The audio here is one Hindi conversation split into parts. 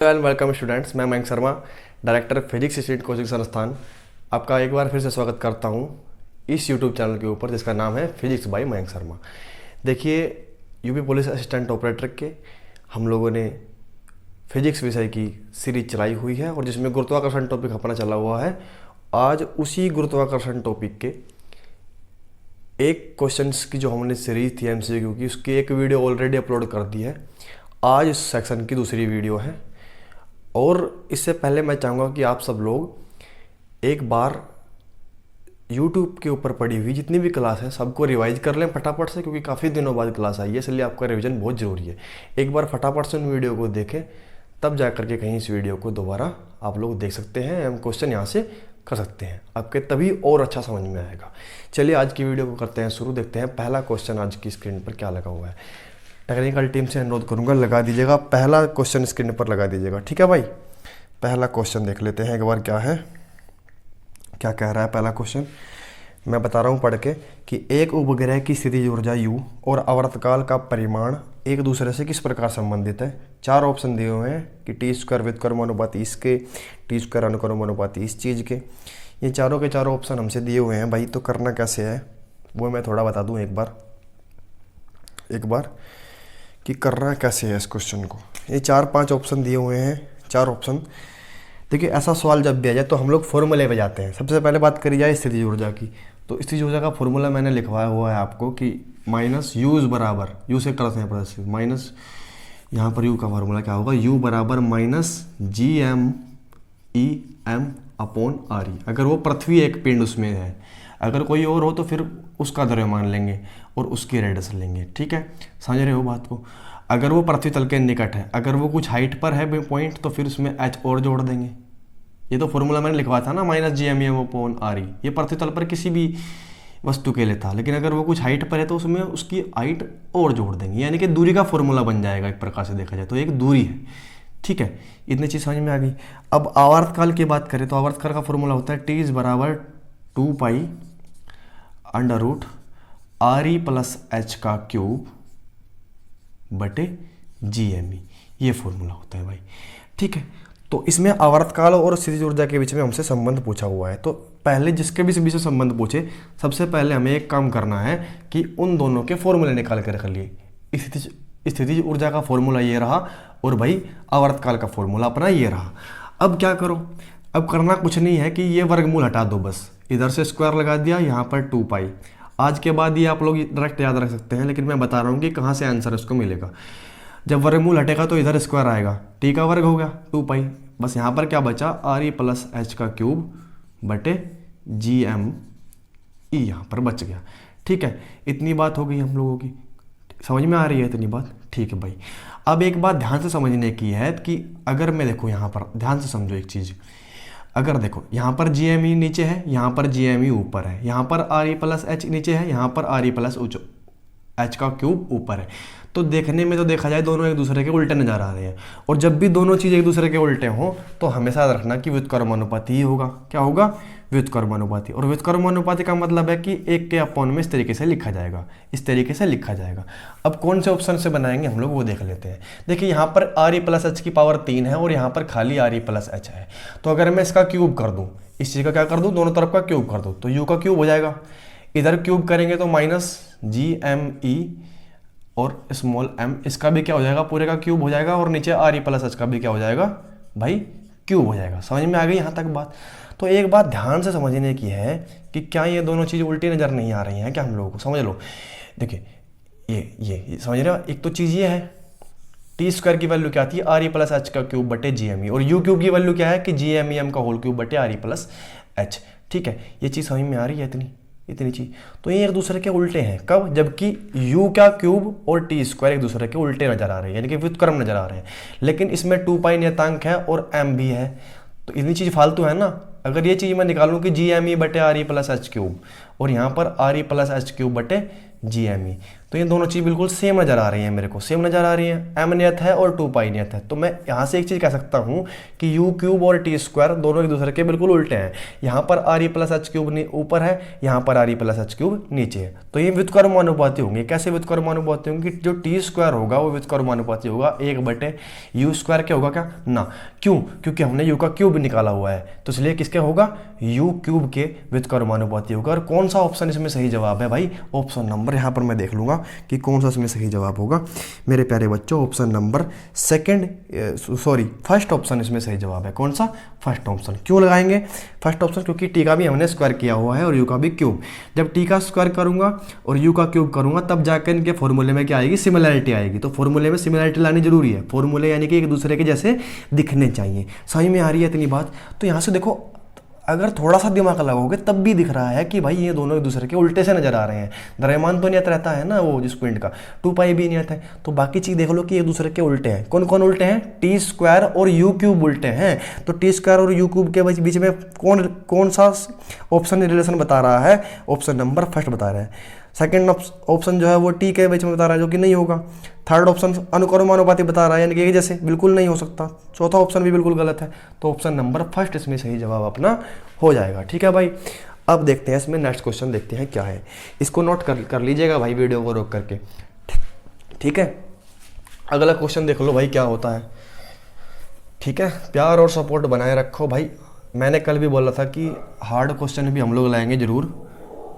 वेलकम स्टूडेंट्स, मैं Mayank Sharma, director physics institute coaching संस्थान। आपका एक बार फिर से स्वागत करता हूं इस यूट्यूब चैनल के ऊपर जिसका नाम है फिजिक्स बाय मयंक शर्मा। देखिए, यूपी पुलिस असिस्टेंट ऑपरेटर के हम लोगों ने फिजिक्स विषय की सीरीज चलाई हुई है और जिसमें गुरुत्वाकर्षण टॉपिक अपना चला हुआ है। आज उसी गुरुत्वाकर्षण टॉपिक के एक क्वेश्चंस की जो हमने सीरीज थी एमसीक्यू की, उसकी एक वीडियो ऑलरेडी अपलोड कर दी है। आज इस सेक्शन की दूसरी वीडियो है और इससे पहले मैं चाहूँगा कि आप सब लोग एक बार YouTube के ऊपर पड़ी हुई जितनी भी क्लास है सबको रिवाइज कर लें फटाफट से, क्योंकि काफ़ी दिनों बाद क्लास आई है, इसलिए आपका रिवीजन बहुत ज़रूरी है। एक बार फटाफट से उन वीडियो को देखें, तब जा करके कहीं इस वीडियो को दोबारा आप लोग देख सकते हैं एवं क्वेश्चन यहाँ से कर सकते हैं, आपके तभी और अच्छा समझ में आएगा। चलिए आज की वीडियो को करते हैं शुरू। देखते हैं पहला क्वेश्चन आज की स्क्रीन पर क्या लगा हुआ है। टेक्निकल टीम से अनुरोध करूंगा लगा दीजिएगा, पहला क्वेश्चन स्क्रीन पर लगा दीजिएगा, ठीक है भाई। पहला क्वेश्चन देख लेते हैं एक बार क्या है, क्या कह रहा है पहला क्वेश्चन। मैं बता रहा हूँ पढ़ के कि एक उपग्रह की स्थितिज ऊर्जा U और आवर्तकाल का परिमाण एक दूसरे से किस प्रकार संबंधित है। चार ऑप्शन दिए हुए हैं कि T² व्युत्क्रमानुपात इसके, T² अनुक्रमानुपात इस चीज़ के। ये चारों के चारों ऑप्शन हमसे दिए हुए हैं भाई। तो करना कैसे है वो मैं थोड़ा बता दूँ एक बार कि करना कैसे है इस क्वेश्चन को। ये 4-5 ऑप्शन दिए हुए हैं, 4 ऑप्शन। देखिए, ऐसा सवाल जब भी आ जाए तो हम लोग फॉर्मूले पे जाते हैं। सबसे पहले बात करी जाए स्थितिज ऊर्जा की, तो स्थितिज ऊर्जा का फॉर्मूला मैंने लिखवाया हुआ है आपको कि माइनस U बराबर, U से करते हैं प्लस माइनस, यहाँ पर U का फार्मूला क्या होगा, U बराबर माइनस GmEm/RE। अगर वो पृथ्वी एक पिंड उसमें है, अगर कोई और हो तो फिर उसका द्रव्यमान लेंगे और उसकी रेडियस लेंगे, ठीक है, समझ रहे हो बात को। अगर वो पृथ्वी तल के निकट है, अगर वो कुछ हाइट पर है पॉइंट, तो फिर उसमें H और जोड़ देंगे। ये तो फॉर्मूला मैंने लिखवाया था ना, माइनस GmEm/RE। ये पृथ्वी तल पर किसी भी वस्तु के लिए था, लेकिन अगर वो कुछ हाइट पर है तो उसमें उसकी हाइट और जोड़ देंगे, यानी कि दूरी का फॉर्मूला बन जाएगा एक प्रकार से देखा जाए तो। एक दूरी है, ठीक है, इतनी चीज़ समझ में आ गई। अब आवर्तकाल की बात करें तो आवर्तकाल का फॉर्मूला होता है T बराबर 2π √RE + H³ बटे GmE। ये फॉर्मूला होता है भाई, ठीक है। तो इसमें आवर्तकाल और स्थितिज ऊर्जा के बीच में हमसे संबंध पूछा हुआ है। तो पहले जिसके भी बीच में संबंध पूछे, सबसे पहले हमें एक काम करना है कि उन दोनों के फॉर्मूले निकाल कर रख लिए। स्थितिज ऊर्जा का फॉर्मूला ये रहा और भाई आवर्तकाल का फॉर्मूला अपना ये रहा। अब क्या करो, अब करना कुछ नहीं है कि ये वर्गमूल हटा दो, बस इधर से स्क्वायर लगा दिया, यहाँ पर 2π। आज के बाद ये आप लोग डायरेक्ट याद रख सकते हैं, लेकिन मैं बता रहा हूँ कि कहाँ से आंसर उसको मिलेगा। जब वर्गमूल हटेगा तो इधर स्क्वायर आएगा, T का वर्ग हो गया 2π, बस यहाँ पर क्या बचा RE + H³ बटे GmE, यहाँ पर बच गया, ठीक है। इतनी बात हो गई हम लोगों की, समझ में आ रही है इतनी बात, ठीक है भाई। अब एक बात ध्यान से समझने की है कि अगर मैं देखो यहाँ पर ध्यान से समझो एक चीज़, अगर देखो यहाँ पर GmE नीचे है, यहाँ पर GmE ऊपर है, यहाँ पर RE + H नीचे है, यहाँ पर RE + H³ ऊपर है। तो देखने में तो देखा जाए दोनों एक दूसरे के उल्टे नजर आ रहे हैं, और जब भी दोनों चीज़ एक दूसरे के उल्टे हों तो हमेशा याद रखना कि व्युत्क्रमानुपाती ही होगा। क्या होगा, व्युत्क्रमानुपाती। और व्युत्क्रमानुपाती का मतलब है कि एक के अपॉन में इस तरीके से लिखा जाएगा, इस तरीके से लिखा जाएगा। अब कौन से ऑप्शन से बनाएंगे हम लोग वो देख लेते हैं। देखिए, यहाँ पर RE + H³ है और यहाँ पर खाली RE + H है। तो अगर मैं इसका क्यूब कर दूँ, इस चीज़ का क्या कर दूँ, दोनों तरफ का क्यूब कर दूँ, तो U का क्यूब हो जाएगा। इधर क्यूब करेंगे तो माइनस GmE और स्मॉल m, इसका भी क्या हो जाएगा, पूरे का क्यूब हो जाएगा, और नीचे RE + H का भी क्या हो जाएगा भाई, क्यूब हो जाएगा। समझ में आ गई यहाँ तक बात। तो एक बात ध्यान से समझने की है कि क्या ये दोनों चीज़ उल्टी नज़र नहीं आ रही हैं क्या हम लोगों को, समझ लो। देखिए ये समझ रहे हो, एक तो चीज़ ये है T² की वैल्यू क्या थी, RE + H³ बटे GmE, और U³ की वैल्यू क्या है कि GmEm/³ बटे RE + H, ठीक है। ये चीज़ समझ में आ रही है इतनी चीज। तो ये एक दूसरे के उल्टे हैं, कब, जबकि U का क्यूब और T² एक दूसरे के उल्टे नजर आ रहे हैं, यानी कि व्युत्क्रम नजर आ रहे हैं। लेकिन इसमें 2π नियतांक है और m भी है, तो इतनी चीज फालतू है ना। अगर ये चीज मैं निकालूं कि GmE बटे RE + H³ और यहाँ पर RE + H³ बटे GmE, तो ये दोनों चीज़ बिल्कुल सेम नज़र आ रही है, मेरे को सेम नज़र आ रही है, m नियत है और 2 पाई नियत है। तो मैं यहाँ से एक चीज़ कह सकता हूँ कि u क्यूब और t स्क्वायर दोनों एक दूसरे के बिल्कुल उल्टे हैं। यहाँ पर r e plus H cube ऊपर है, यहाँ पर r e plus H cube नीचे है। तो ये व्युत्क्रमानुपाती होंगे। कैसे व्युत्क्रमानुपाती होंगे? जो t स्क्वायर होगा वो व्युत्क्रमानुपाती होगा 1/u स्क्वायर क्या होगा क्या ना। क्यों? क्योंकि हमने u का क्यूब निकाला हुआ है, तो इसलिए किसके होगा? u क्यूब के व्युत्क्रमानुपाती होगा। और कौन सा ऑप्शन इसमें सही जवाब है भाई? ऑप्शन नंबर, यहाँ पर मैं देख लूंगा कि कौन सा इसमें सही जवाब होगा मेरे प्यारे बच्चों। ऑप्शन नंबर फर्स्ट ऑप्शन इसमें सही जवाब है। कौन सा? First option. क्यों लगाएंगे फर्स्ट ऑप्शन? क्योंकि टी का भी हमने स्क्वायर किया हुआ है और यू का भी क्यूब। जब टी का स्क्वायर करूंगा और यू का क्यूब करूंगा तब जाकर इनके फॉर्मूले में क्या आएगी? सिमिलैरिटी आएगी। तो फॉर्मूले में सिमिलैरिटी लानी जरूरी है। फॉर्मूले यानी कि एक दूसरे के जैसे दिखने चाहिए। समझ में आ रही है इतनी बात? तो यहाँ से देखो, अगर थोड़ा सा दिमाग लगाओगे तब भी दिख रहा है कि भाई ये दोनों एक दूसरे के उल्टे से नजर आ रहे हैं। द्रव्यमान तो नियत रहता है ना, वो जिस पॉइंट का 2 पाई भी नियत है। तो बाकी चीज देख लो कि एक दूसरे के उल्टे हैं। कौन कौन उल्टे हैं? टी स्क्वायर और यू क्यूब उल्टे हैं। तो टी स्क्वायर और यू क्यूब के बीच में कौन सा ऑप्शन रिलेशन बता रहा है? ऑप्शन नंबर फर्स्ट बता रहा है। सेकंड ऑप्शन जो है वो टी के बीच में बता रहा है, जो कि नहीं होगा। थर्ड ऑप्शन अनुक्रमानुपाती बता रहा है, यानी कि जैसे बिल्कुल नहीं हो सकता। चौथा ऑप्शन भी बिल्कुल गलत है। तो ऑप्शन नंबर फर्स्ट इसमें सही जवाब अपना हो जाएगा। ठीक है भाई, अब देखते हैं इसमें नेक्स्ट क्वेश्चन, देखते हैं क्या है। इसको नोट कर लीजिएगा भाई वीडियो को रोक करके। ठीक है, अगला क्वेश्चन देख लो भाई क्या होता है। ठीक है, प्यार और सपोर्ट बनाए रखो भाई। मैंने कल भी बोला था कि हार्ड क्वेश्चन भी हम लोग लाएंगे जरूर,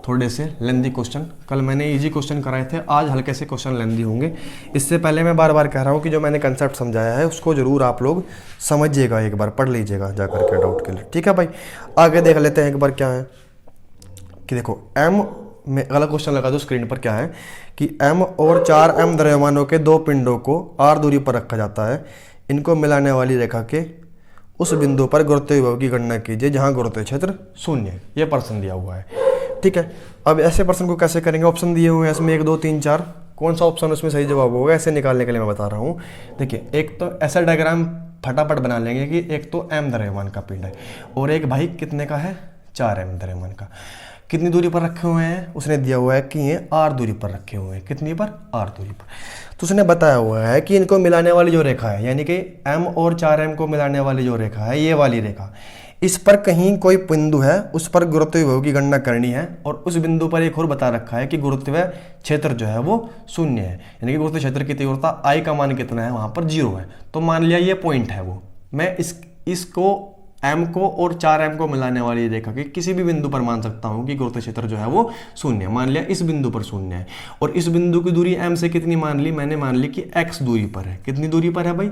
थोड़े से लेंदी क्वेश्चन। कल मैंने इजी क्वेश्चन कराए थे, आज हल्के से क्वेश्चन लेंदी होंगे। इससे पहले मैं बार बार कह रहा हूँ कि जो मैंने कंसेप्ट समझाया है उसको जरूर आप लोग समझिएगा, एक बार पढ़ लीजिएगा जा करके डाउट के लिए। ठीक है भाई, आगे देख लेते हैं एक बार क्या है कि देखो m में अगला क्वेश्चन लगा दो स्क्रीन पर। क्या है कि m और 4m द्रव्यमानों के दो पिंडों को r दूरी पर रखा जाता है। इनको मिलाने वाली रेखा के उस बिंदु पर गुरुत्व विभव की गणना कीजिए जहाँ गुरुत्व क्षेत्र शून्य है। ये प्रश्न दिया हुआ है। ठीक है, अब ऐसे प्रश्न को कैसे करेंगे? ऑप्शन दिए हुए हैं इसमें 1 2 3 4। कौन सा ऑप्शन उसमें सही जवाब होगा ऐसे निकालने के लिए मैं बता रहा हूँ। देखिए, एक तो ऐसा डायग्राम फटाफट बना लेंगे कि एक तो m द्रव्यमान का पिंड है और एक भाई कितने का है? 4m द्रव्यमान का। कितनी दूरी पर रखे हुए हैं? उसने दिया हुआ है कि ये r दूरी पर रखे हुए हैं। कितनी पर? r दूरी पर। तो उसने बताया हुआ है कि इनको मिलाने वाली जो रेखा है, यानी कि m और 4m को मिलाने वाली जो रेखा है, ये वाली रेखा, इस पर कहीं कोई बिंदु है, उस पर गुरुत्व विभव की गणना करनी है। और उस बिंदु पर एक और बता रखा है कि गुरुत्व क्षेत्र जो है वो शून्य है, यानी कि गुरुत्व क्षेत्र की तीव्रता I का मान कितना है? वहां पर 0 है। तो मान लिया ये पॉइंट है वो। मैं इसको m को और 4m को मिलाने वाली रेखा के किसी भी बिंदु पर मान सकता हूं कि गुरुत्व क्षेत्र जो है वो शून्य है। मान लिया इस बिंदु पर शून्य है और इस बिंदु की दूरी m से कितनी मान ली? मैंने मान ली कि x दूरी पर है। कितनी दूरी पर है भाई?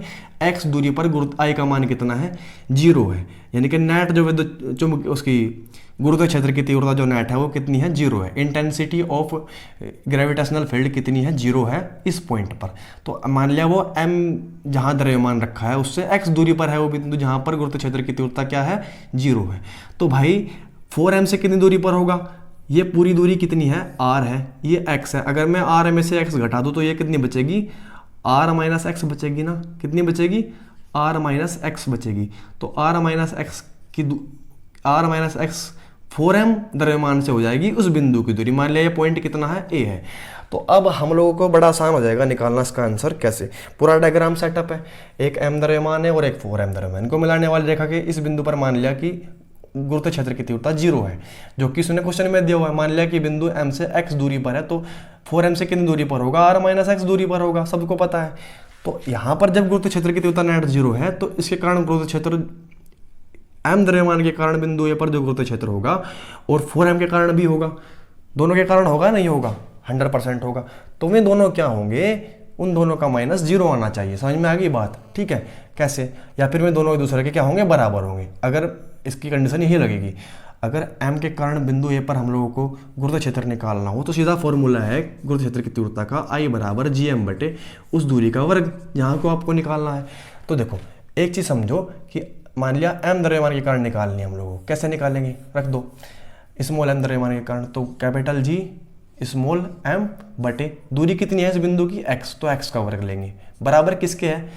x दूरी पर गुरुत्व I का मान कितना है? 0 है। यानी कि नेट जो विद्युत उसकी गुरुत्व क्षेत्र की तीव्रता जो नेट है वो कितनी है? 0 है। इंटेंसिटी ऑफ ग्रेविटेशनल फील्ड कितनी है? 0 है इस पॉइंट पर। तो मान लिया वो m जहां द्रव्यमान रखा है उससे x दूरी पर है वो बिंदु जहां पर गुरुत्व क्षेत्र की तीव्रता क्या है? 0 है। तो भाई 4m से कितनी दूरी पर होगा? ये पूरी दूरी कितनी है? r है, ये x है। अगर मैं r में से x घटा दूं तो ये कितनी बचेगी? r माइनस एक्स बचेगी ना। कितनी बचेगी? r माइनस एक्स बचेगी। तो r माइनस एक्स 4m द्रव्यमान से हो जाएगी उस बिंदु की दूरी। मान लिया ये पॉइंट कितना है? A है। तो अब हम लोगों को बड़ा आसान हो जाएगा निकालना इसका आंसर। कैसे? पूरा डायग्राम सेटअप है। एक m द्रव्यमान है और एक 4m द्रव्यमान। इनको मिलाने वाली रेखा के इस बिंदु पर मान लिया कि गुरुत्व क्षेत्र की तीव्रता 0 है, जो कि उसने क्वेश्चन में दिया हुआ है। मान लिया कि बिंदु m से x दूरी पर है, तो 4m से कितनी दूरी पर होगा? r माइनस एक्स दूरी पर होगा, सबको पता है। तो यहाँ पर जब गुरुत्व क्षेत्र की तीव्रता नेट 0 है तो इसके कारण गुरुत्व क्षेत्र m द्रव्यमान के कारण बिंदु ए पर जो गुरुत्व क्षेत्र होगा और 4m के कारण भी होगा। दोनों के कारण होगा नहीं होगा? 100% होगा। तो वे दोनों क्या होंगे? उन दोनों का माइनस 0 आना चाहिए। समझ में आ गई बात? ठीक है, कैसे? या फिर वे दोनों एक दूसरे के क्या होंगे? बराबर होंगे। अगर इसकी कंडीशन यही लगेगी, अगर m के कारण बिंदु ए पर हम लोगों को गुरुत्व क्षेत्र निकालना हो तो सीधा फॉर्मूला है गुरुत्व क्षेत्र की तीव्रता का I बराबर gm बटे उस दूरी का वर्ग, यहाँ को आपको निकालना है। तो देखो एक चीज समझो कि मान लिया m द्रव्यमान के कारण निकालनी है हम लोगों को। कैसे निकालेंगे? रख दो स्मॉल m द्रव्यमान के कारण, तो कैपिटल G स्मॉल m बटे दूरी कितनी है इस बिंदु की? x, तो x का वर्ग लेंगे बराबर किसके है?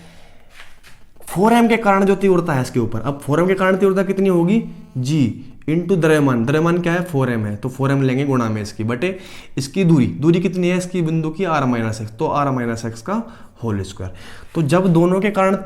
4m के कारण जो तीव्रता है इसके ऊपर। अब 4m के कारण तीव्रता कितनी होगी? G इंटू द्रव्यमान, द्रव्यमान क्या है 4m है, तो 4m लेंगे गुणा में इसकी बटे इसकी दूरी, दूरी कितनी है इसकी बिंदु की r माइनस एक्स, तो r माइनस एक्स का होल स्क्वायर। तो जब दोनों के कारण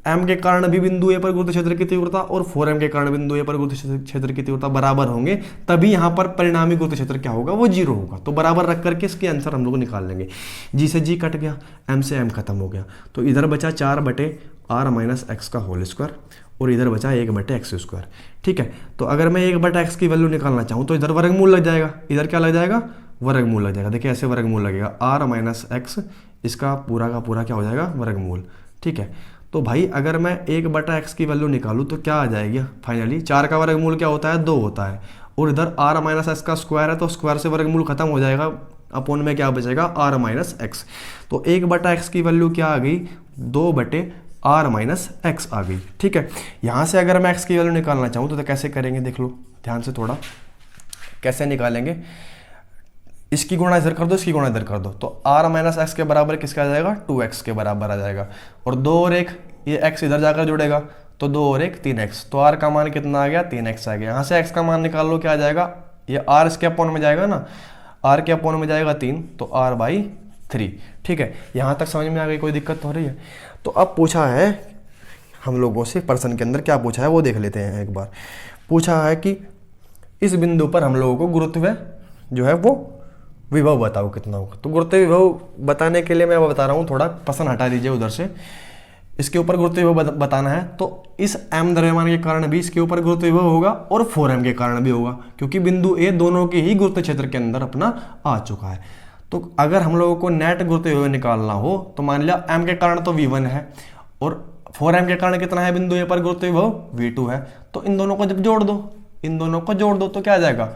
m के कारण भी बिंदु ए पर गुरुत्व क्षेत्र की तीव्रता और 4m के कारण बिंदु ए पर गुरुत्व क्षेत्र की तीव्रता बराबर होंगे, तभी यहाँ पर परिणामी गुरुत्व क्षेत्र क्या होगा, वो 0 होगा। तो बराबर रख करके इसके आंसर हम लोग निकाल लेंगे। जी से जी कट गया, m से m खत्म हो गया, तो इधर बचा 4 बटे r माइनस एक्स का होल स्क्वायर और इधर बचा 1 बटे एक्स स्क्वायर। ठीक है, तो अगर मैं 1 बटा एक्स की वैल्यू निकालना चाहूँ तो इधर वर्गमूल लग जाएगा, इधर क्या लग जाएगा, वर्गमूल लग जाएगा। देखिए ऐसे वर्गमूल लगेगा, r माइनस एक्स इसका पूरा का पूरा क्या हो जाएगा, वर्गमूल। ठीक है, तो भाई अगर मैं 1 बटा एक्स की वैल्यू निकालूँ तो क्या आ जाएगी फाइनली, 4 का वर्गमूल क्या होता है, 2 होता है, और इधर r माइनस एक्स का स्क्वायर है तो स्क्वायर से वर्गमूल खत्म हो जाएगा, अपोन में क्या बचेगा, r माइनस एक्स। तो 1 बटा एक्स की वैल्यू क्या आ गई, 2 बटे r माइनस एक्स आ गई। ठीक है, यहाँ से अगर मैं x की वैल्यू निकालना चाहूँ तो कैसे करेंगे, देख लो ध्यान से थोड़ा, कैसे निकालेंगे, इसकी गुणा इधर कर दो, इसकी गुणा इधर कर दो, तो r माइनस एक्स के बराबर किसका आ जाएगा, 2x के बराबर आ जाएगा, और 2 और 1 ये x इधर जाकर जुड़ेगा, तो 2 और 1 3x, तो r का मान कितना आ गया, 3x आ गया। यहाँ से x का मान निकाल लो, क्या आ जाएगा, ये r इसके अपोन में जाएगा ना, r के अपोन में जाएगा 3, तो r/3। ठीक है, यहाँ तक समझ में आ गई, कोई दिक्कत हो रही है। तो अब पूछा है हम लोगों से, प्रश्न के अंदर क्या पूछा है वो देख लेते हैं एक बार। पूछा है कि इस बिंदु पर हम लोगों को गुरुत्व जो है वो विभव बताओ कितना होगा। तो गुरुत्व विभव बताने के लिए मैं बता रहा हूँ, थोड़ा प्रश्न हटा दीजिए उधर से, इसके ऊपर गुरुत्व विभव बताना है। तो इस m द्रव्यमान के कारण भी इसके ऊपर गुरुत्व विभव होगा और 4m के कारण भी होगा, क्योंकि बिंदु ए दोनों के ही गुरुत्व क्षेत्र के अंदर अपना आ चुका है। तो अगर हम लोगों को नेट गुरुत्व विभव निकालना हो तो मान लिया m के कारण तो v1 है और 4m के कारण कितना है बिंदु ए पर गुरुत्व विभव, v2 है। तो इन दोनों को जब जोड़ दो, इन दोनों को जोड़ दो तो क्या आ जाएगा,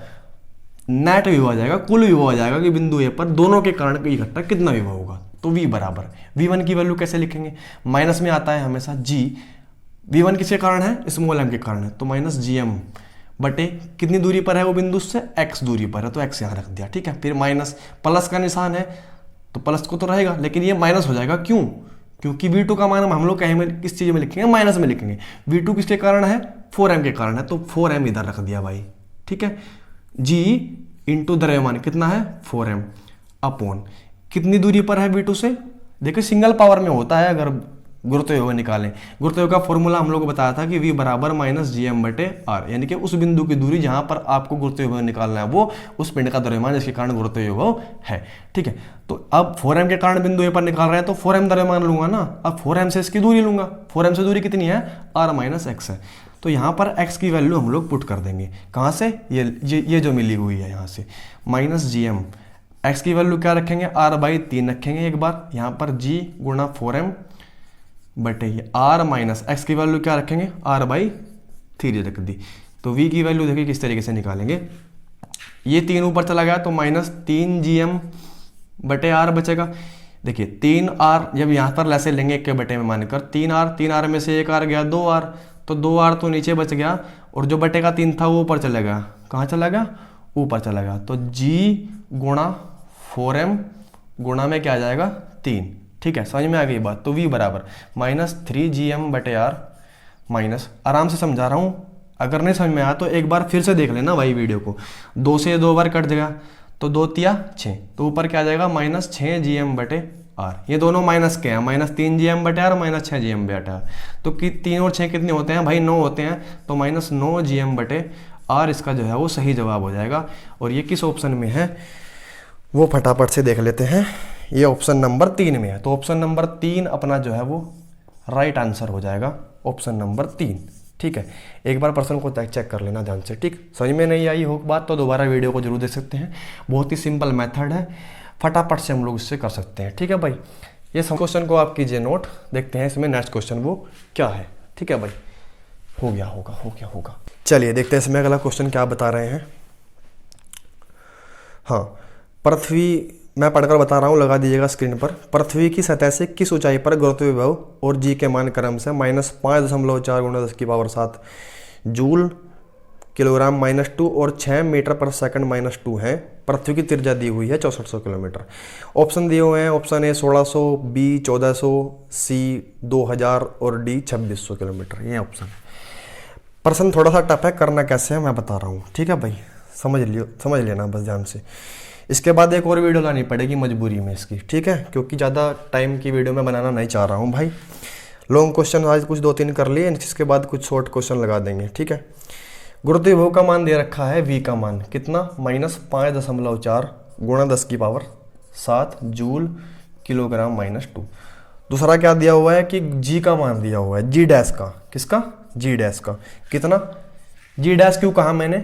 नेट विभव आ जाएगा, कुल विभव आ जाएगा कि बिंदु ए पर दोनों के कारण इकट्ठा कितना विभव होगा। तो v बराबर, v1 की वैल्यू कैसे लिखेंगे, माइनस में आता है हमेशा g, v1 किसके कारण है, स्मॉल m के कारण है, तो माइनस gm बटे कितनी दूरी पर है वो बिंदु से, x दूरी पर है, तो x यहाँ रख दिया। ठीक है, फिर माइनस प्लस का निशान है तो प्लस को तो रहेगा, लेकिन ये माइनस हो जाएगा, क्यों, क्योंकि v2 का मान हम लोग कहीं में किस चीज़ में लिखेंगे, माइनस में लिखेंगे। v2 किसके कारण है, 4m के कारण है, तो 4m इधर रख दिया भाई। ठीक है, g इंटू द्रव्यमान कितना है 4m अपोन कितनी दूरी पर है v2 से, देखिए सिंगल पावर में होता है अगर गुरुत्व विभव निकालें। गुरुत्व विभव का फॉर्मूला हम लोग को बताया था कि v बराबर माइनस gm बटे r, यानी कि उस बिंदु की दूरी जहां पर आपको गुरुत्व विभव निकालना है वो उस पिंड का द्रव्यमान जिसके कारण गुरुत्व विभव है। ठीक है, तो अब 4m के कारण बिंदु ए पर निकाल रहे हैं तो 4m द्रव्यमान लूंगा ना, अब 4m से इसकी दूरी लूंगा, 4m से दूरी कितनी है, r माइनस एक्स है। तो यहाँ पर x की वैल्यू हम लोग पुट कर देंगे, कहाँ से, ये जो मिली हुई है यहाँ से, माइनस gm, x की वैल्यू क्या रखेंगे, r/3 रखेंगे एक बार, यहाँ पर g गुणा 4m बटे ये r माइनस एक्स की वैल्यू क्या रखेंगे, r/3 रख दी। तो v की वैल्यू देखिए किस तरीके से निकालेंगे, ये 3 ऊपर चला गया तो माइनस 3gm बटे r बचेगा। देखिए 3r जब यहाँ पर ऐसे लेंगे एक के बटे में मानकर, 3r में से एक r गया 2r, तो 2r तो नीचे बच गया और जो बटे का 3 था वो ऊपर चला गया, कहाँ चला गया, ऊपर चला गया। तो g गुणा 4m गुणा में क्या आ जाएगा 3। ठीक है, समझ में आ गई बात। तो v बराबर माइनस 3gm बटे r माइनस, आराम से समझा रहा हूँ, अगर नहीं समझ में आया तो एक बार फिर से देख लेना भाई वीडियो को। 2 से 2 बार कट जाएगा तो 2 तिया 6, तो ऊपर क्या आ जाएगा माइनस 6gm बटे r, ये दोनों माइनस के हैं, माइनस 3gm बटे r माइनस 6gm बटे r, तो 3 और 6 कितने होते हैं भाई 9 होते हैं, तो माइनस 9gm बटे r इसका जो है वो सही जवाब हो जाएगा। और ये किस ऑप्शन में है वो फटाफट से देख लेते हैं, ये ऑप्शन नंबर 3 में है। तो ऑप्शन नंबर 3 अपना जो है वो राइट आंसर हो जाएगा, ऑप्शन नंबर 3। ठीक है, एक बार प्रश्न को चेक कर लेना ध्यान से। ठीक, समझ में नहीं आई हो बात तो दोबारा वीडियो को जरूर देख सकते हैं, बहुत ही सिंपल मेथड है, फटाफट से हम लोग इससे कर सकते हैं। ठीक है भाई, ये सब क्वेश्चन को आप कीजिए नोट, देखते हैं इसमें नेक्स्ट क्वेश्चन वो क्या है। ठीक है भाई, हो गया होगा। चलिए देखते हैं इसमें अगला क्वेश्चन क्या बता रहे हैं। हाँ, पृथ्वी, मैं पढ़कर बता रहा हूँ, लगा दीजिएगा स्क्रीन पर। पृथ्वी की सतह से किस ऊंचाई पर गुरुत्व विभव और जी के मान क्रम से -5.4 × 10⁻⁷ जूल किलोग्राम -2 और 6 मीटर पर सेकंड -2 है। पृथ्वी की त्रिज्या दी हुई है 6400 किलोमीटर। ऑप्शन दिए हुए हैं, ऑप्शन ए 1600, बी 1400, सी 2000 और डी 2600 किलोमीटर, ये ऑप्शन है। प्रश्न थोड़ा सा टफ है, करना कैसे है मैं बता रहा हूँ, ठीक है भाई, समझ लेना बस ध्यान से। इसके बाद एक और वीडियो लानी पड़ेगी मजबूरी में इसकी, ठीक है, क्योंकि ज़्यादा टाइम की वीडियो मैं बनाना नहीं चाह रहा हूँ भाई। लॉन्ग क्वेश्चन आज कुछ 2-3 कर लिए, इसके बाद कुछ शॉर्ट क्वेश्चन लगा देंगे, ठीक है। गुरुत्वाकर्षण का मान दे रखा है v का मान कितना, -5.4 गुणा 10⁻7 जूल किलोग्राम -2। दूसरा क्या दिया हुआ है कि g का मान दिया हुआ है, g डैश का, किसका, g डैश का कितना। g डैश क्यों कहा मैंने,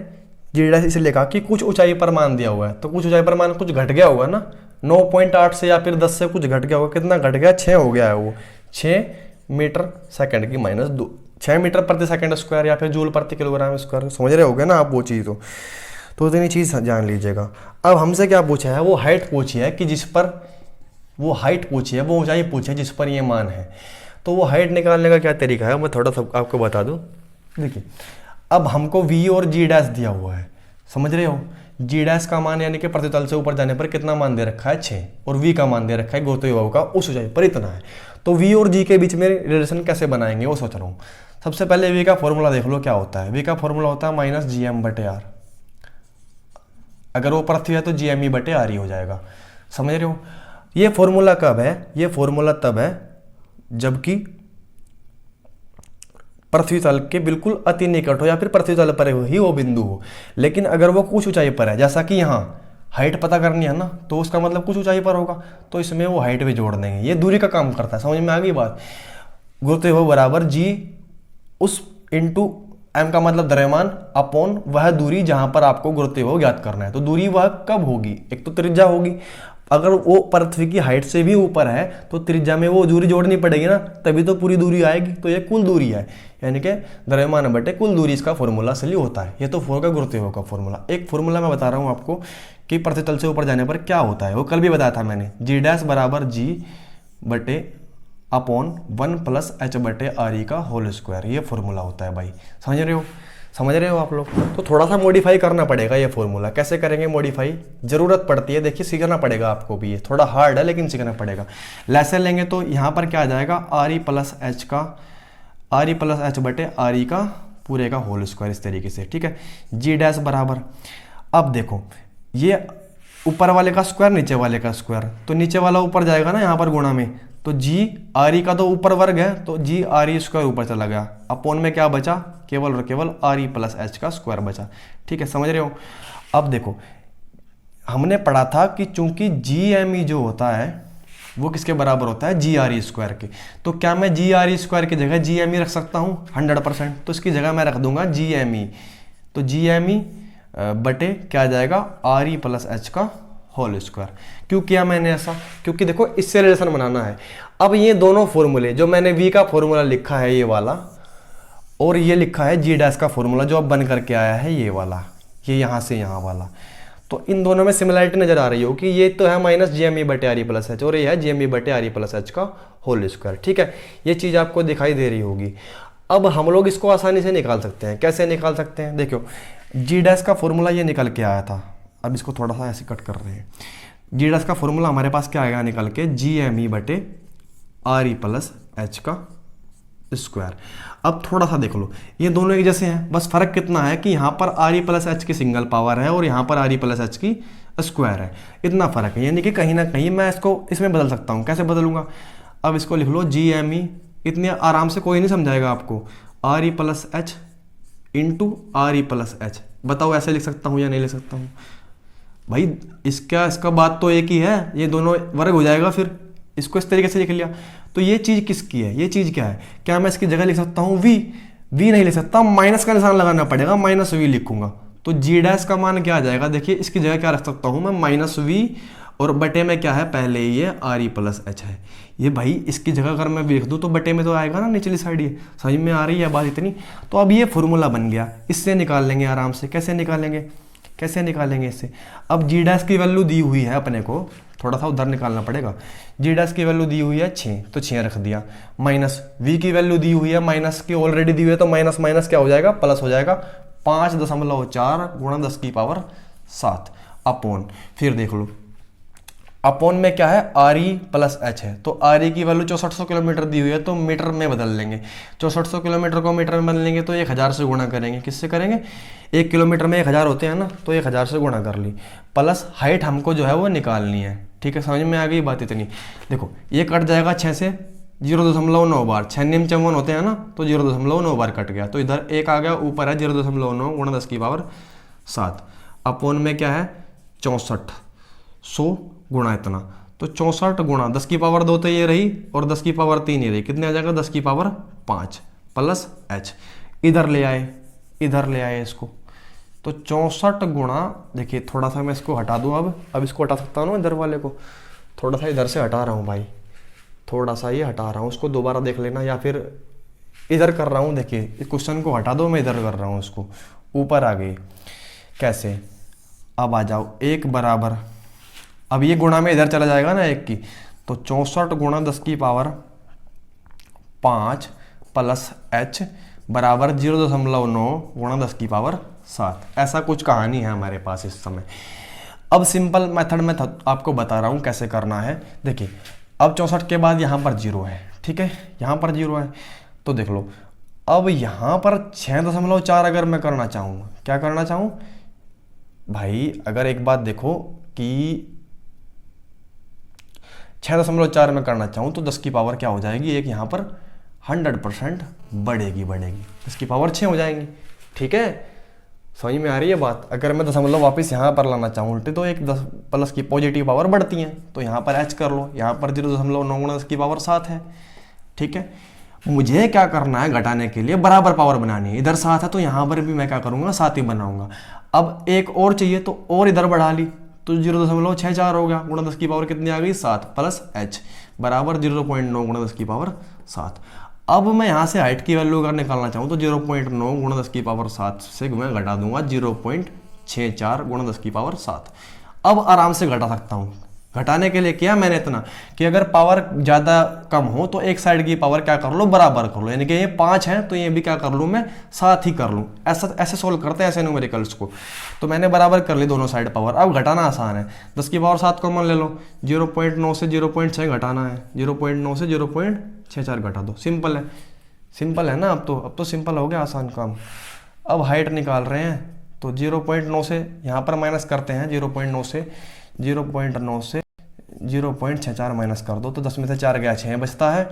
g डैश इसलिए कहा कि कुछ ऊंचाई पर मान दिया हुआ है, तो कुछ ऊंचाई पर मान कुछ घट गया होगा ना, 9.8 से या फिर 10 से कुछ घट गया होगा, कितना घट गया, 6 हो गया है वो, 6 मीटर सेकंड की -2, 6 मीटर प्रति सेकंड स्क्वायर या फिर जूल प्रति किलोग्राम स्क्वायर, समझ रहे होगे ना आप वो चीज़। तो इतनी चीज़ जान लीजिएगा। अब हमसे क्या पूछा है, वो हाइट पूछी है कि जिस पर, वो हाइट पूछी है, वो ऊंचाई पूछी है जिस पर ये मान है। तो वो हाइट निकालने का क्या तरीका है मैं थोड़ा सा आपको बता दूं। देखिए अब हमको v और g डैश दिया हुआ है, समझ रहे हो, g डैश का मान यानी कि प्रतितल से ऊपर जाने पर कितना मान दे रखा है 6, और v का मान दे रखा है गुरुत्वाकर्षण का उस ऊंचाई पर इतना है। तो v और g के बीच में रिलेशन कैसे बनाएंगे वो सोच रहा हूँ। सबसे पहले v का फॉर्मूला देख लो क्या होता है, v का फॉर्मूला होता है -gm/r, अगर वो पृथ्वी है तो gme/r ही हो जाएगा, समझ रहे हो। ये फॉर्मूला कब है, ये फॉर्मूला तब है जबकि पृथ्वी तल के बिल्कुल अति निकट हो या फिर पृथ्वी तल पर ही वो बिंदु हो। लेकिन अगर वो कुछ ऊंचाई पर है, जैसा कि यहाँ हाइट पता करनी है ना, तो उसका मतलब कुछ ऊंचाई पर होगा, तो इसमें वो हाइट भी जोड़ देंगे, ये दूरी का काम करता है, समझ में आ गई बात। गुरुत्वाकर्षण बराबर g उस इंटू m का मतलब द्रव्यमान अपॉन वह दूरी जहां पर आपको गुरुत्वाकर्षण ज्ञात करना है। तो दूरी वह कब होगी, एक तो त्रिज्या होगी, अगर वो पृथ्वी की हाइट से भी ऊपर है तो त्रिज्या में वो दूरी जोड़नी पड़ेगी ना, तभी तो पूरी दूरी आएगी। तो ये कुल दूरी है, यानी कि द्रव्यमान बटे कुल दूरी, इसका फॉर्मूला असली होता है। ये तो होगा गुरुत्वाकर्षण का फॉर्मूला। एक फॉर्मूला मैं बता रहा हूँ आपको कि पृथ्वी से ऊपर जाने पर क्या होता है, वो कल भी बताया था मैंने, g डैश बराबर g बटे अपॉन 1 + h/r का होल स्क्वायर, ये फॉर्मूला होता है भाई, समझ रहे हो आप लोग। तो थोड़ा सा मॉडिफाई करना पड़ेगा ये फॉर्मूला, कैसे करेंगे मॉडिफाई, जरूरत पड़ती है, देखिए सीखना पड़ेगा आपको भी, ये थोड़ा हार्ड है लेकिन सीखना पड़ेगा। लेसन लेंगे तो यहाँ पर क्या आ जाएगा, re + h/r का पूरे का होल स्क्वायर, इस तरीके से, ठीक है। g डैश बराबर, अब देखो ये ऊपर वाले का स्क्वायर नीचे वाले का स्क्वायर, तो नीचे वाला ऊपर जाएगा ना यहाँ पर गुणा में, तो g re का तो ऊपर वर्ग है, तो g re स्क्वायर ऊपर चला गया, अपॉन में क्या बचा, केवल और केवल re + h का स्क्वायर बचा, ठीक है, समझ रहे हो। अब देखो हमने पढ़ा था कि चूंकि gme जो होता है वो किसके बराबर होता है, g re स्क्वायर के, तो क्या मैं g re स्क्वायर की जगह gme रख सकता हूँ 100%, तो इसकी जगह मैं रख दूंगा gme, तो gme बटे क्या आ जाएगा, re + h का होल स्क्वायर। क्यों किया मैंने ऐसा, क्योंकि देखो इससे रिलेशन बनाना है। अब ये दोनों फॉर्मूले, जो मैंने v का फॉर्मूला लिखा है ये वाला, और ये लिखा है g डैश का फॉर्मूला जो अब बन करके आया है ये वाला, ये यहाँ से यहाँ वाला, तो इन दोनों में सिमिलरिटी नजर आ रही हो कि ये तो है -gme/re + h और ये है gme/re + h का होल स्क्वायर, ठीक है, ये चीज़ आपको दिखाई दे रही होगी। अब हम लोग इसको आसानी से निकाल सकते हैं, कैसे निकाल सकते हैं, देखो g डैश का फॉर्मूला ये निकल के आया था, अब इसको थोड़ा सा ऐसे कट कर रहे हैं। g डैश का फॉर्मूला हमारे पास क्या आएगा निकल के, gme/re + h का स्क्वायर। अब थोड़ा सा देख लो, ये दोनों एक जैसे हैं, बस फर्क कितना है कि यहाँ पर re + h की सिंगल पावर है और यहाँ पर re + h की स्क्वायर है, इतना फर्क है, यानी कि कहीं ना कहीं मैं इसको इसमें बदल सकता हूँ। कैसे बदलूंगा, अब इसको लिख लो gme, इतने आराम से कोई नहीं समझाएगा आपको, re + h into re + h, बताओ ऐसे लिख सकता हूँ या नहीं लिख सकता हूँ भाई, इसका बात तो एक ही है, ये दोनों वर्ग हो जाएगा, फिर इसको इस तरीके से लिख लिया। तो ये चीज़ किसकी है, ये चीज़ क्या है, क्या मैं इसकी जगह लिख सकता हूँ v नहीं लिख सकता, माइनस का निशान लगाना पड़ेगा, -v लिखूंगा। तो g डैश का मान क्या आ जाएगा, देखिए इसकी जगह क्या रख सकता हूँ मैं, -v, और बटे में क्या है, पहले ये re + h है, ये भाई इसकी जगह अगर मैं लिख दूँ तो बटे में तो आएगा ना निचली साइड, ये समझ में आ रही है बात इतनी। तो अब ये फॉर्मूला बन गया, इससे निकाल लेंगे आराम से। कैसे निकालेंगे इससे, अब g डैश की वैल्यू दी हुई है अपने को, थोड़ा सा उधर निकालना पड़ेगा, g डैश की वैल्यू दी हुई है 6, तो 6 रख दिया, माइनस v की वैल्यू दी हुई है, माइनस की ऑलरेडी दी हुई है, तो माइनस माइनस क्या हो जाएगा, प्लस हो जाएगा, 5.4 गुणा 10⁻7 अपॉन, फिर देख लो अपोन में क्या है, आर ई प्लस एच है, तो आर ई की वैल्यू 6400 किलोमीटर दी हुई है, तो मीटर में बदल लेंगे। 6400 किलोमीटर को मीटर में बदल लेंगे तो 1000 से गुणा करेंगे। किससे करेंगे, 1 किलोमीटर में 1000 होते हैं ना, तो 1000 से गुणा कर ली। प्लस हाइट हमको जो है वो निकालनी है। ठीक है, समझ में आ गई बात इतनी। देखो ये कट जाएगा 6 से 0.9 बार, 6 नियम चौवन होते हैं ना, तो 0.9 बार कट गया, तो इधर 1 आ गया, ऊपर है 0.9 गुणा 10 की पावर 7। अपोन में क्या है 6400 गुणा इतना, तो 64 गुणा 10 की पावर 2 तो ये रही, और 10 की पावर 3 ये रही, कितने आ जाएगा 10 की पावर 5 प्लस एच। इधर ले आए इसको, तो 64 गुणा, देखिए थोड़ा सा मैं इसको हटा दूँ, अब इसको हटा सकता हूँ ना, इधर वाले को थोड़ा सा इधर से हटा रहा हूँ भाई, थोड़ा सा ये हटा रहा हूँ, उसको दोबारा देख लेना, या फिर इधर कर रहा हूँ। देखिए इस क्वेश्चन को हटा दो, मैं इधर कर रहा हूँ, उसको ऊपर आ गई। कैसे, अब आ जाओ 1 बराबर, अब ये गुणा में इधर चला जाएगा ना 1 की, तो 64 गुणा 10 की पावर 5 प्लस एच बराबर 0.9 गुणा 10 की पावर 7। ऐसा कुछ कहानी है हमारे पास इस समय। अब सिंपल मेथड में आपको बता रहा हूँ कैसे करना है। देखिए अब 64 के बाद यहाँ पर 0 है, ठीक है, यहाँ पर 0 है, तो देख लो अब यहाँ पर 6.4 अगर मैं करना चाहूँ, क्या करना चाहूँ भाई, अगर एक बात देखो कि 6.4 में करना चाहूँ तो 10 की पावर क्या हो जाएगी, एक यहाँ पर 100% बढ़ेगी, 10 की पावर 6 हो जाएंगी। ठीक है, समझ में आ रही है बात। अगर मैं दशमलव वापस यहाँ पर लाना चाहूँ उल्टे, तो एक 10 प्लस की पॉजिटिव पावर बढ़ती हैं, तो यहाँ पर एच कर लो, यहाँ पर 0.9 गुणा 10 की पावर 7 है। ठीक है, मुझे क्या करना है, घटाने के लिए बराबर पावर बनानी है। इधर 7 है तो यहाँ पर भी मैं क्या करूँगा, 7 ही बनाऊंगा। अब एक और चाहिए तो और इधर बढ़ा ली, तो 0.64 हो गया, गुणा 10 की पावर कितनी आ गई 7 प्लस एच बराबर 0.9 गुणा 10 की पावर 7। अब मैं यहाँ से हाइट की वैल्यू अगर निकालना चाहूँ तो 0.9 गुणा 10 की पावर 7 से मैं घटा दूंगा 0.64 गुणा 10 की पावर 7। अब आराम से घटा सकता हूँ। घटाने के लिए किया मैंने इतना कि अगर पावर ज़्यादा कम हो तो एक साइड की पावर क्या कर लो, बराबर कर लो, यानी कि ये 5 है तो ये भी क्या कर लूँ मैं 7 ही कर लूँ। ऐसा ऐसे सोल्व करते हैं ऐसे न्यूमेरिकल्स को। तो मैंने बराबर कर ली दोनों साइड पावर। अब घटाना आसान है, 10 की पावर 7 कॉमन ले लो, 0.9 से 0.6 घटाना है, 0.9 से 0.64 घटा दो, सिंपल है ना। अब तो सिंपल हो गया, आसान काम। अब हाइट निकाल रहे हैं तो 0.9 से यहाँ पर माइनस करते हैं, 0.9 से 0.64 माइनस कर दो, तो 10 में से 4 गया 6 बचता है,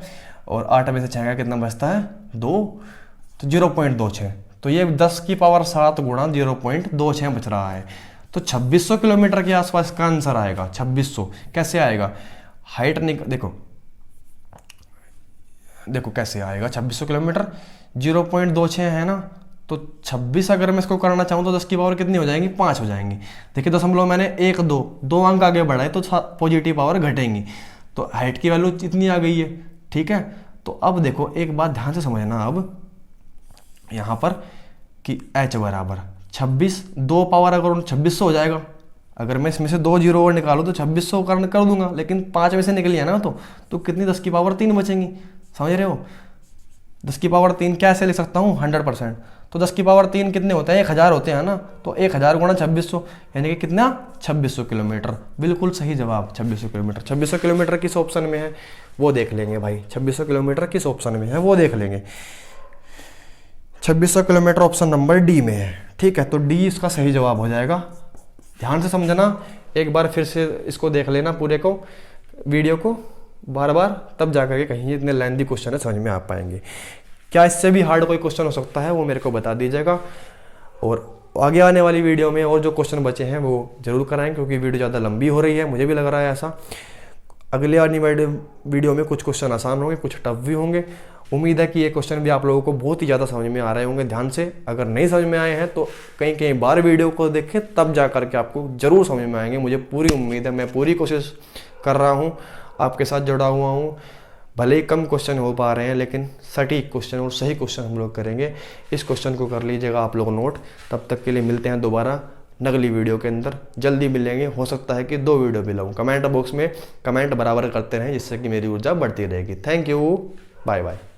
और 8 में से 6 गया कितना बचता है 2, तो 0.26। तो ये 10 की पावर 7 गुणा 0.26 बच रहा है। तो 2600 किलोमीटर के आसपास का आंसर आएगा। 2600 कैसे आएगा, हाइट देखो कैसे आएगा 2600 किलोमीटर, 0.26 है ना, तो 26 अगर मैं इसको करना चाहूँ तो 10 की पावर कितनी हो जाएंगी 5 हो जाएंगी। देखिए दशमलव मैंने 1 2 अंक आगे बढ़ाए तो पॉजिटिव पावर घटेंगी, तो हाइट की वैल्यू इतनी आ गई है। ठीक है, तो अब देखो एक बात ध्यान से समझना, अब यहाँ पर कि h बराबर 26, 2 पावर अगर 2600 हो जाएगा। अगर मैं इसमें से 2 जीरो और निकालूँ तो 2600 कर दूंगा, लेकिन 5 में से निकली है ना, तो कितनी 10 की पावर 3 बचेंगी। समझ रहे हो, 10 की पावर 3 कैसे लिख सकता हूँ 100%, तो 10 की पावर 3 कितने होते हैं 1000 होते हैं ना, तो 1000 गुणा 2600 यानी कि कितना 2600 किलोमीटर। बिल्कुल सही जवाब 2600 किलोमीटर। 2600 किलोमीटर किस ऑप्शन में है वो देख लेंगे भाई, 2600 किलोमीटर किस ऑप्शन में है वो देख लेंगे। 2600 किलोमीटर ऑप्शन नंबर डी में है। ठीक है, तो डी इसका सही जवाब हो जाएगा। ध्यान से समझना, एक बार फिर से इसको देख लेना पूरे को, वीडियो को बार बार, तब जाकर के कहीं इतने लेंथी क्वेश्चन है समझ में आ पाएंगे। क्या इससे भी हार्ड कोई क्वेश्चन हो सकता है वो मेरे को बता दीजिएगा, और आगे आने वाली वीडियो में और जो क्वेश्चन बचे हैं वो जरूर कराएं, क्योंकि वीडियो ज़्यादा लंबी हो रही है, मुझे भी लग रहा है ऐसा। अगले आने वाली वीडियो में कुछ क्वेश्चन आसान होंगे, कुछ टफ भी होंगे। उम्मीद है कि ये क्वेश्चन भी आप लोगों को बहुत ही ज़्यादा समझ में आ रहे होंगे ध्यान से। अगर नहीं समझ में आए हैं तो कई बार वीडियो को देखें, तब जा कर के आपको ज़रूर समझ में आएंगे, मुझे पूरी उम्मीद है। मैं पूरी कोशिश कर रहा हूँ, आपके साथ जुड़ा हुआ हूँ। भले ही कम क्वेश्चन हो पा रहे हैं, लेकिन सटीक क्वेश्चन और सही क्वेश्चन हम लोग करेंगे। इस क्वेश्चन को कर लीजिएगा आप लोग नोट। तब तक के लिए मिलते हैं दोबारा अगली वीडियो के अंदर, जल्दी मिलेंगे। हो सकता है कि 2 वीडियो भी लाऊं। कमेंट बॉक्स में कमेंट बराबर करते रहें, जिससे कि मेरी ऊर्जा बढ़ती रहेगी। Thank you, bye bye.